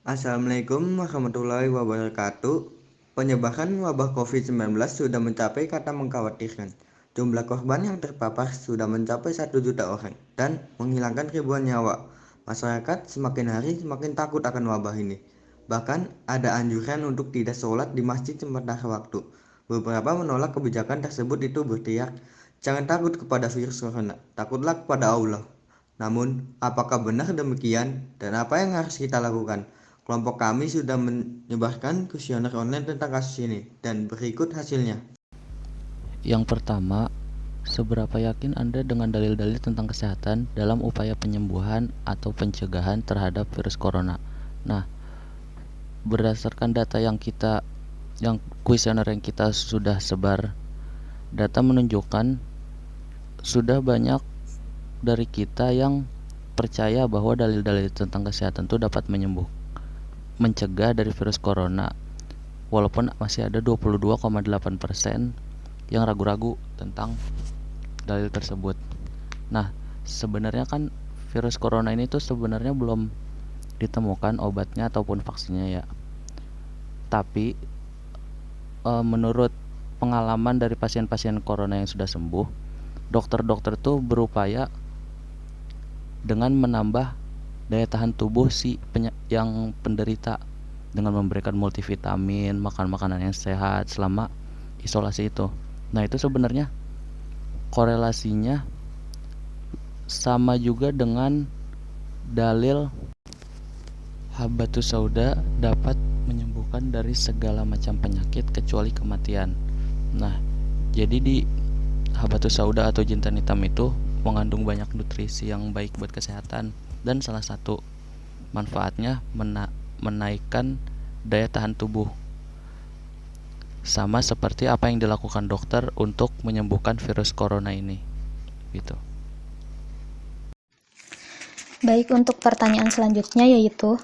Assalamualaikum warahmatullahi wabarakatuh. Penyebaran wabah COVID-19 sudah mencapai kata mengkhawatirkan. Jumlah korban yang terpapar sudah mencapai 1 juta orang dan menghilangkan ribuan nyawa. Masyarakat semakin hari semakin takut akan wabah ini. Bahkan ada anjuran untuk tidak sholat di masjid sementara waktu. Beberapa menolak kebijakan tersebut itu berteriak, "Jangan takut kepada virus corona, takutlah kepada Allah." Namun, apakah benar demikian dan apa yang harus kita lakukan? Kelompok kami sudah menyebarkan kuesioner online tentang kasus ini dan berikut hasilnya. Yang pertama, seberapa yakin Anda dengan dalil-dalil tentang kesehatan dalam upaya penyembuhan atau pencegahan terhadap virus corona? Nah, berdasarkan data yang kuesioner yang kita sudah sebar, data menunjukkan sudah banyak dari kita yang percaya bahwa dalil-dalil tentang kesehatan itu dapat mencegah dari virus corona, walaupun masih ada 22,8% yang ragu-ragu tentang dalil tersebut. Nah, sebenarnya kan virus corona ini tuh sebenarnya belum ditemukan obatnya ataupun vaksinnya ya. Tapi menurut pengalaman dari pasien-pasien corona yang sudah sembuh, dokter-dokter tuh berupaya dengan menambah daya tahan tubuh yang penderita dengan memberikan multivitamin, makan makanan yang sehat selama isolasi itu. Nah, itu sebenarnya korelasinya sama juga dengan dalil habatus sauda dapat menyembuhkan dari segala macam penyakit kecuali kematian. Nah, jadi di habatus sauda atau jintan hitam itu mengandung banyak nutrisi yang baik buat kesehatan, dan salah satu manfaatnya menaikkan daya tahan tubuh. Sama seperti apa yang dilakukan dokter untuk menyembuhkan virus corona ini. Gitu. Baik, untuk pertanyaan selanjutnya yaitu,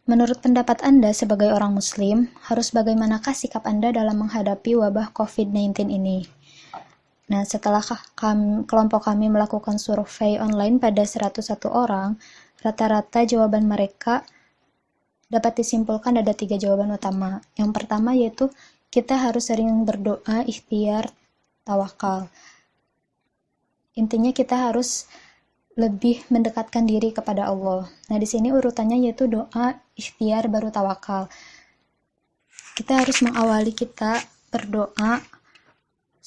menurut pendapat Anda sebagai orang Muslim, harus bagaimanakah sikap Anda dalam menghadapi wabah COVID-19 ini? Nah, setelah kelompok kami melakukan survei online pada 101 orang, rata-rata jawaban mereka dapat disimpulkan ada 3 jawaban utama. Yang pertama yaitu, kita harus sering berdoa, ikhtiar, tawakal. Intinya kita harus lebih mendekatkan diri kepada Allah. Nah, di sini urutannya yaitu doa, ikhtiar, baru tawakal. Kita harus mengawali kita berdoa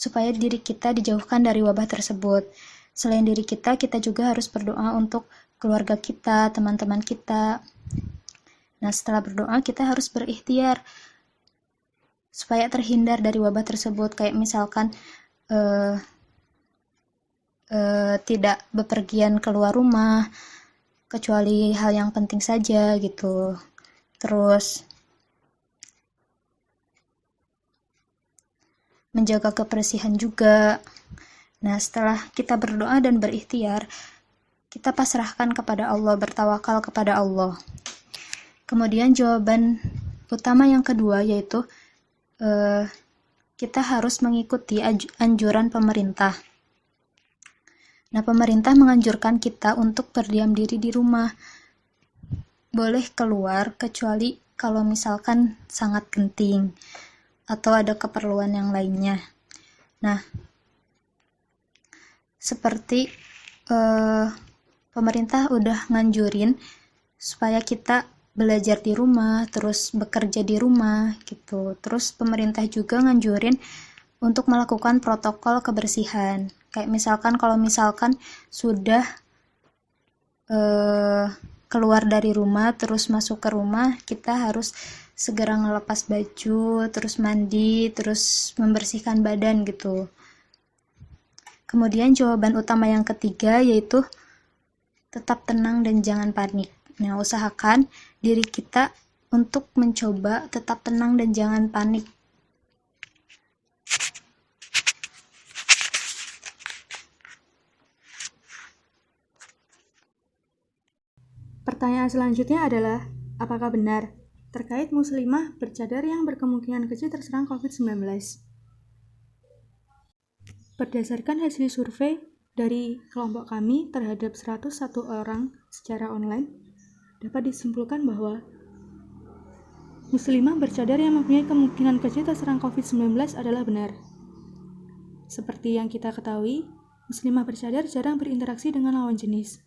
supaya diri kita dijauhkan dari wabah tersebut. Selain diri kita juga harus berdoa untuk keluarga kita, teman-teman kita. Nah, setelah berdoa, kita harus berikhtiar supaya terhindar dari wabah tersebut. Kayak misalkan tidak bepergian keluar rumah kecuali hal yang penting saja gitu. Terus menjaga kebersihan juga. Nah, setelah kita berdoa dan berikhtiar, kita pasrahkan kepada Allah, bertawakal kepada Allah. Kemudian jawaban utama yang kedua yaitu kita harus mengikuti anjuran pemerintah. Nah, pemerintah menganjurkan kita untuk berdiam diri di rumah. Boleh keluar kecuali kalau misalkan sangat genting atau ada keperluan yang lainnya. Nah, seperti pemerintah udah nganjurin supaya kita belajar di rumah, terus bekerja di rumah gitu. Terus pemerintah juga nganjurin untuk melakukan protokol kebersihan. Kayak misalkan kalau misalkan sudah keluar dari rumah terus masuk ke rumah, kita harus segera ngelepas baju, terus mandi, terus membersihkan badan gitu. Kemudian jawaban utama yang ketiga yaitu tetap tenang dan jangan panik. Nah, usahakan diri kita untuk mencoba tetap tenang dan jangan panik. Pertanyaan selanjutnya adalah, apakah benar terkait muslimah bercadar yang berkemungkinan kecil terserang COVID-19? Berdasarkan hasil survei dari kelompok kami terhadap 101 orang secara online, dapat disimpulkan bahwa muslimah bercadar yang mempunyai kemungkinan kecil terserang COVID-19 adalah benar. Seperti yang kita ketahui, muslimah bercadar jarang berinteraksi dengan lawan jenis.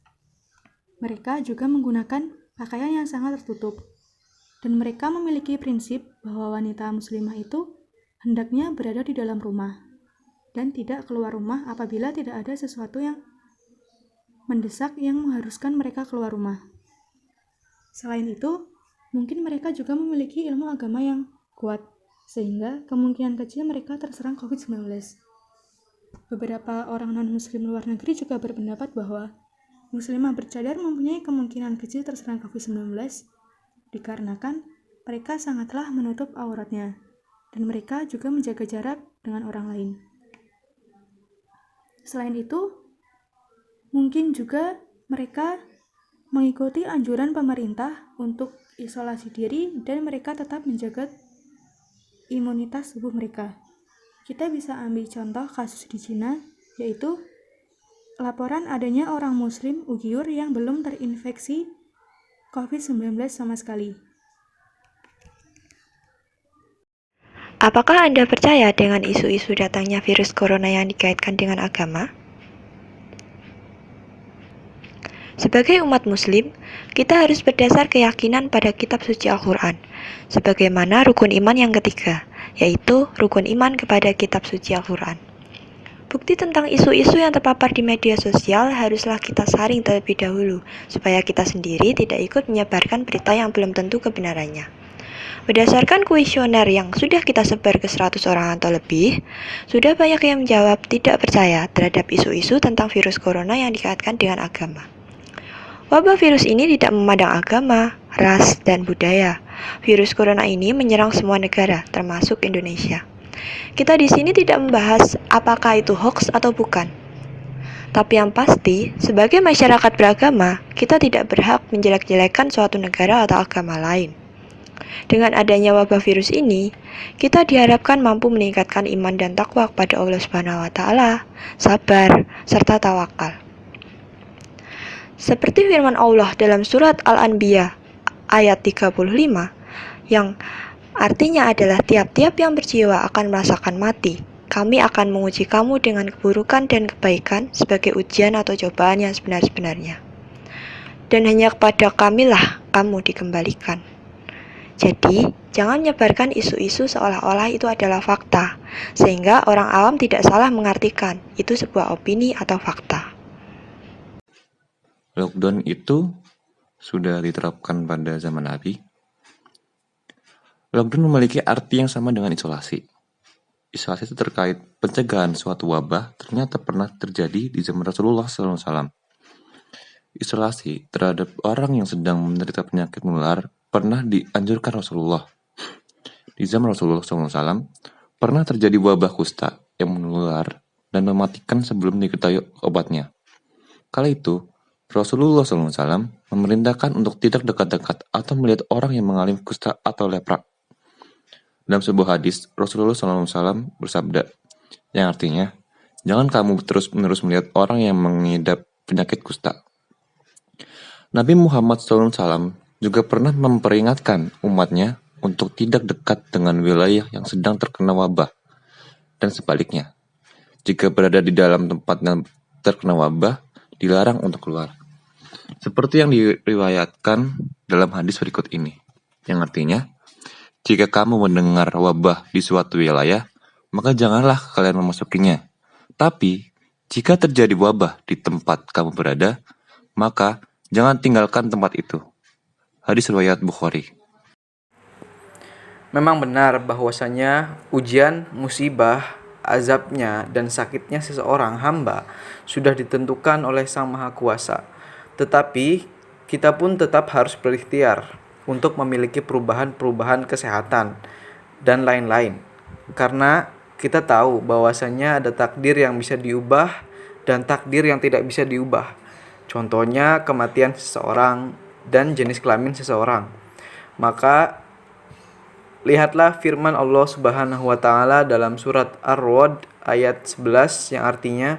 Mereka juga menggunakan pakaian yang sangat tertutup. Dan mereka memiliki prinsip bahwa wanita muslimah itu hendaknya berada di dalam rumah dan tidak keluar rumah apabila tidak ada sesuatu yang mendesak yang mengharuskan mereka keluar rumah. Selain itu, mungkin mereka juga memiliki ilmu agama yang kuat, sehingga kemungkinan kecil mereka terserang COVID-19. Beberapa orang non-muslim luar negeri juga berpendapat bahwa muslimah bercadar mempunyai kemungkinan kecil terserang COVID-19 dikarenakan mereka sangatlah menutup auratnya, dan mereka juga menjaga jarak dengan orang lain. Selain itu, mungkin juga mereka mengikuti anjuran pemerintah untuk isolasi diri dan mereka tetap menjaga imunitas tubuh mereka. Kita bisa ambil contoh kasus di Cina, yaitu laporan adanya orang muslim Uighur yang belum terinfeksi COVID-19 sama sekali. Apakah Anda percaya dengan isu-isu datangnya virus corona yang dikaitkan dengan agama? Sebagai umat muslim, kita harus berdasar keyakinan pada kitab suci Al-Quran, sebagaimana rukun iman yang ketiga, yaitu rukun iman kepada kitab suci Al-Quran. Bukti tentang isu-isu yang terpapar di media sosial haruslah kita saring terlebih dahulu, supaya kita sendiri tidak ikut menyebarkan berita yang belum tentu kebenarannya. Berdasarkan kuesioner yang sudah kita sebar ke 100 orang atau lebih, sudah banyak yang menjawab tidak percaya terhadap isu-isu tentang virus corona yang dikaitkan dengan agama. Wabah virus ini tidak memandang agama, ras, dan budaya. Virus corona ini menyerang semua negara, termasuk Indonesia. Kita di sini tidak membahas apakah itu hoax atau bukan. Tapi yang pasti, sebagai masyarakat beragama, kita tidak berhak menjelek-jelekan suatu negara atau agama lain. Dengan adanya wabah virus ini, kita diharapkan mampu meningkatkan iman dan takwa kepada Allah Subhanahu wa taala, sabar, serta tawakal. Seperti firman Allah dalam surat Al-Anbiya ayat 35 yang artinya adalah tiap-tiap yang berjiwa akan merasakan mati. Kami akan menguji kamu dengan keburukan dan kebaikan sebagai ujian atau cobaan yang sebenar-benarnya. Dan hanya kepada kamilah kamu dikembalikan. Jadi, jangan menyebarkan isu-isu seolah-olah itu adalah fakta, sehingga orang awam tidak salah mengartikan itu sebuah opini atau fakta. Lockdown itu sudah diterapkan pada zaman Nabi. Lockdown memiliki arti yang sama dengan isolasi. Isolasi itu terkait pencegahan suatu wabah ternyata pernah terjadi di zaman Rasulullah SAW. Isolasi terhadap orang yang sedang menderita penyakit menular pernah dianjurkan Rasulullah. Di zaman Rasulullah SAW pernah terjadi wabah kusta yang menular dan mematikan sebelum diketahui obatnya. Kala itu, Rasulullah SAW memerintahkan untuk tidak dekat-dekat atau melihat orang yang mengalami kusta atau lepra. Dalam sebuah hadis, Rasulullah SAW bersabda, yang artinya, jangan kamu terus-menerus melihat orang yang mengidap penyakit kusta. Nabi Muhammad SAW juga pernah memperingatkan umatnya untuk tidak dekat dengan wilayah yang sedang terkena wabah. Dan sebaliknya, jika berada di dalam tempat yang terkena wabah, dilarang untuk keluar. Seperti yang diriwayatkan dalam hadis berikut ini, yang artinya, jika kamu mendengar wabah di suatu wilayah, maka janganlah kalian memasukinya. Tapi, jika terjadi wabah di tempat kamu berada, maka jangan tinggalkan tempat itu. Hadis riwayat Bukhari. Memang benar bahwasanya ujian, musibah, azabnya, dan sakitnya seseorang hamba sudah ditentukan oleh Sang Maha Kuasa. Tetapi, kita pun tetap harus berikhtiar untuk memiliki perubahan-perubahan kesehatan dan lain-lain. Karena kita tahu bahwasanya ada takdir yang bisa diubah dan takdir yang tidak bisa diubah. Contohnya kematian seseorang dan jenis kelamin seseorang. Maka lihatlah firman Allah Subhanahu wa taala dalam surat Ar-Ra'd ayat 11 yang artinya,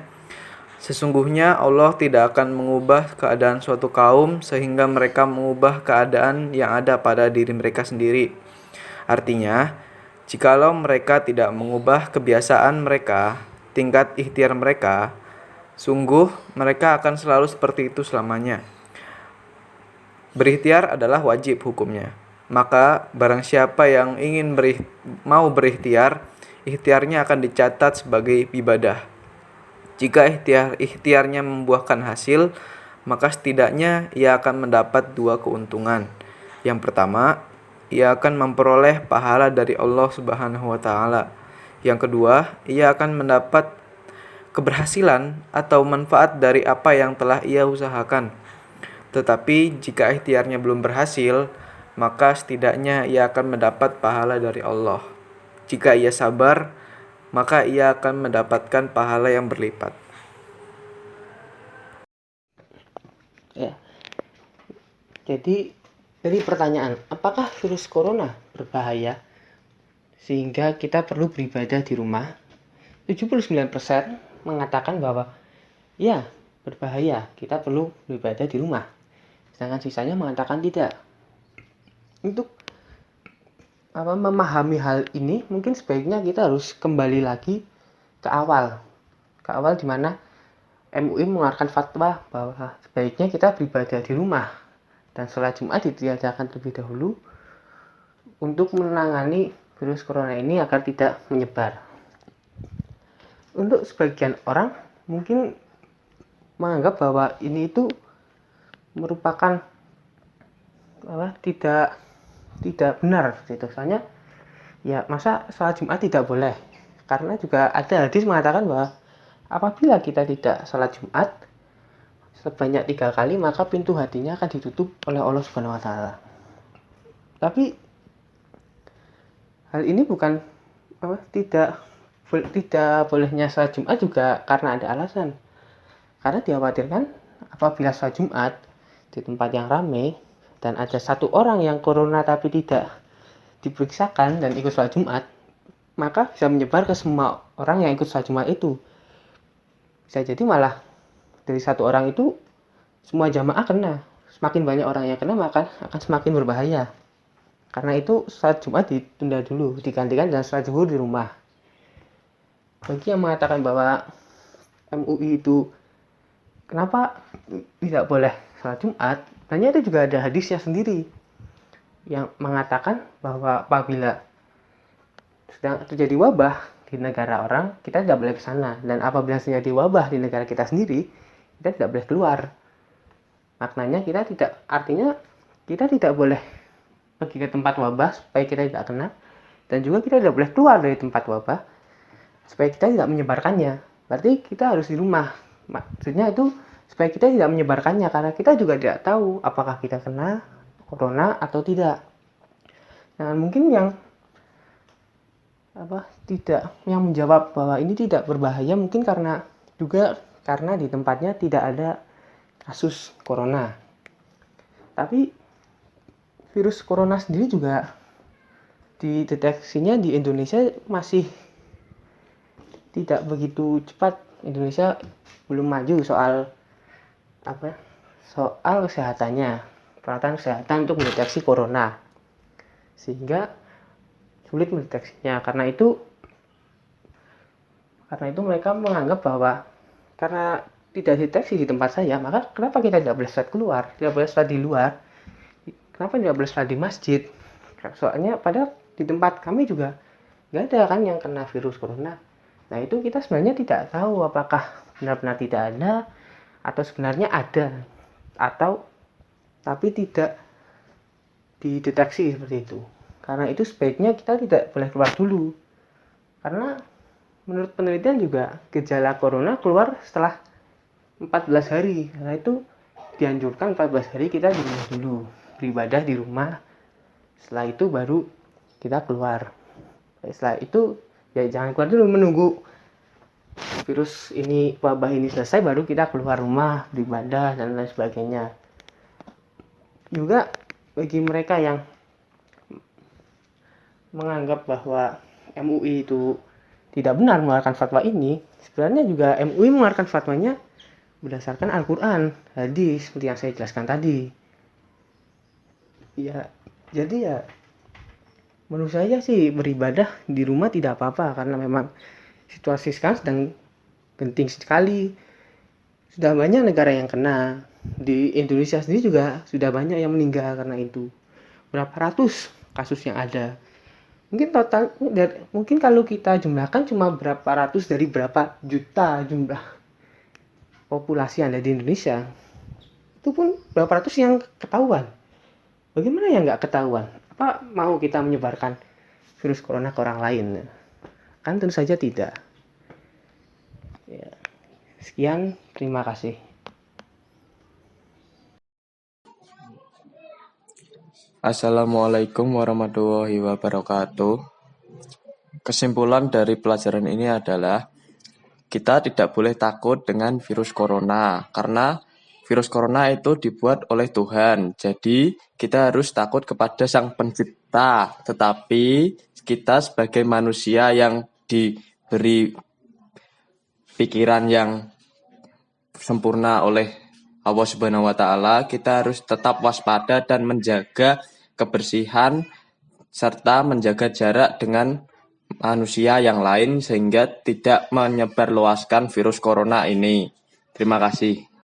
sesungguhnya Allah tidak akan mengubah keadaan suatu kaum sehingga mereka mengubah keadaan yang ada pada diri mereka sendiri. Artinya, jikalau mereka tidak mengubah kebiasaan mereka, tingkat ikhtiar mereka, sungguh mereka akan selalu seperti itu selamanya. Berikhtiar adalah wajib hukumnya. Maka barang siapa yang ingin mau berikhtiar, ikhtiarnya akan dicatat sebagai ibadah. Jika ikhtiarnya membuahkan hasil, maka setidaknya ia akan mendapat 2 keuntungan. Yang pertama, ia akan memperoleh pahala dari Allah Subhanahu wa taala. Yang kedua, ia akan mendapat keberhasilan atau manfaat dari apa yang telah ia usahakan. Tetapi jika ikhtiarnya belum berhasil, maka setidaknya ia akan mendapat pahala dari Allah. Jika ia sabar, maka ia akan mendapatkan pahala yang berlipat. Ya, jadi dari pertanyaan, apakah virus corona berbahaya sehingga kita perlu beribadah di rumah? 79% mengatakan bahwa ya, berbahaya, kita perlu beribadah di rumah. Sedangkan sisanya mengatakan tidak. Untuk memahami hal ini, mungkin sebaiknya kita harus kembali lagi ke awal di mana MUI mengeluarkan fatwa bahwa sebaiknya kita beribadah di rumah dan sholat Jumat ditiadakan terlebih dahulu untuk menangani virus corona ini agar tidak menyebar. Untuk sebagian orang mungkin menganggap bahwa ini itu merupakan tidak benar gitu. Soalnya ya masa sholat Jumat tidak boleh, karena juga ada hadis mengatakan bahwa apabila kita tidak sholat Jumat sebanyak 3 kali, maka pintu hatinya akan ditutup oleh Allah Subhanahu wa taala. Tapi hal ini bukan tidak bolehnya sholat Jumat juga karena ada alasan. Karena dikhawatirkan apabila sholat Jumat di tempat yang ramai dan ada 1 orang yang corona tapi tidak diperiksakan dan ikut sholat Jumat, maka bisa menyebar ke semua orang yang ikut sholat Jumat itu. Bisa jadi malah dari 1 orang itu semua jamaah kena. Semakin banyak orang yang kena, maka akan semakin berbahaya. Karena itu sholat Jumat ditunda dulu, digantikan dengan sholat zuhur di rumah. Bagi yang mengatakan bahwa MUI itu kenapa tidak boleh sholat Jumat, ternyata itu juga ada hadisnya sendiri yang mengatakan bahwa apabila sedang terjadi wabah di negara orang, kita tidak boleh ke sana, dan apabila terjadi wabah di negara kita sendiri, kita tidak boleh keluar. Maknanya artinya kita tidak boleh pergi ke tempat wabah supaya kita tidak kena, dan juga kita tidak boleh keluar dari tempat wabah supaya kita tidak menyebarkannya. Berarti kita harus di rumah. Maksudnya itu supaya kita tidak menyebarkannya, karena kita juga tidak tahu apakah kita kena corona atau tidak. Nah, mungkin yang menjawab bahwa ini tidak berbahaya mungkin karena di tempatnya tidak ada kasus corona. Tapi virus corona sendiri juga dideteksinya di Indonesia masih tidak begitu cepat. Indonesia belum maju soal kesehatannya, peralatan kesehatan untuk mendeteksi corona, sehingga sulit mendeteksinya. Karena itu mereka menganggap bahwa karena tidak deteksi di tempat saya, maka kenapa kita tidak boleh sholat keluar, tidak boleh sholat di luar, kenapa tidak boleh sholat di masjid? Soalnya padahal di tempat kami juga nggak ada kan yang kena virus corona. Nah, itu kita sebenarnya tidak tahu apakah benar-benar tidak ada atau sebenarnya ada, atau tapi tidak dideteksi seperti itu. Karena itu sebaiknya kita tidak boleh keluar dulu. Karena menurut penelitian juga gejala corona keluar setelah 14 hari. Karena itu dianjurkan 14 hari kita di rumah dulu, beribadah di rumah. Setelah itu baru kita keluar. Setelah itu ya jangan keluar dulu, menunggu virus ini, wabah ini selesai, baru kita keluar rumah, beribadah dan lain sebagainya. Juga bagi mereka yang menganggap bahwa MUI itu tidak benar mengeluarkan fatwa ini, sebenarnya juga MUI mengeluarkan fatwanya berdasarkan Al-Quran, hadis seperti yang saya jelaskan tadi. Ya, jadi ya menurut saya sih beribadah di rumah tidak apa-apa, karena memang situasi sekarang sedang genting sekali. Sudah banyak negara yang kena. Di Indonesia sendiri juga sudah banyak yang meninggal karena itu. Berapa ratus kasus yang ada. Mungkin kalau kita jumlahkan cuma berapa ratus dari berapa juta jumlah populasi yang ada di Indonesia. Itu pun berapa ratus yang ketahuan. Bagaimana yang nggak ketahuan? Apa mau kita menyebarkan virus corona ke orang lain? Kan tentu saja tidak. Ya. Sekian, terima kasih. Assalamualaikum warahmatullahi wabarakatuh. Kesimpulan dari pelajaran ini adalah kita tidak boleh takut dengan virus corona karena virus corona itu dibuat oleh Tuhan. Jadi kita harus takut kepada Sang Pencipta. Tetapi kita sebagai manusia yang diberi pikiran yang sempurna oleh Allah Subhanahu wa taala, kita harus tetap waspada dan menjaga kebersihan serta menjaga jarak dengan manusia yang lain sehingga tidak menyebarluaskan virus corona ini. Terima kasih.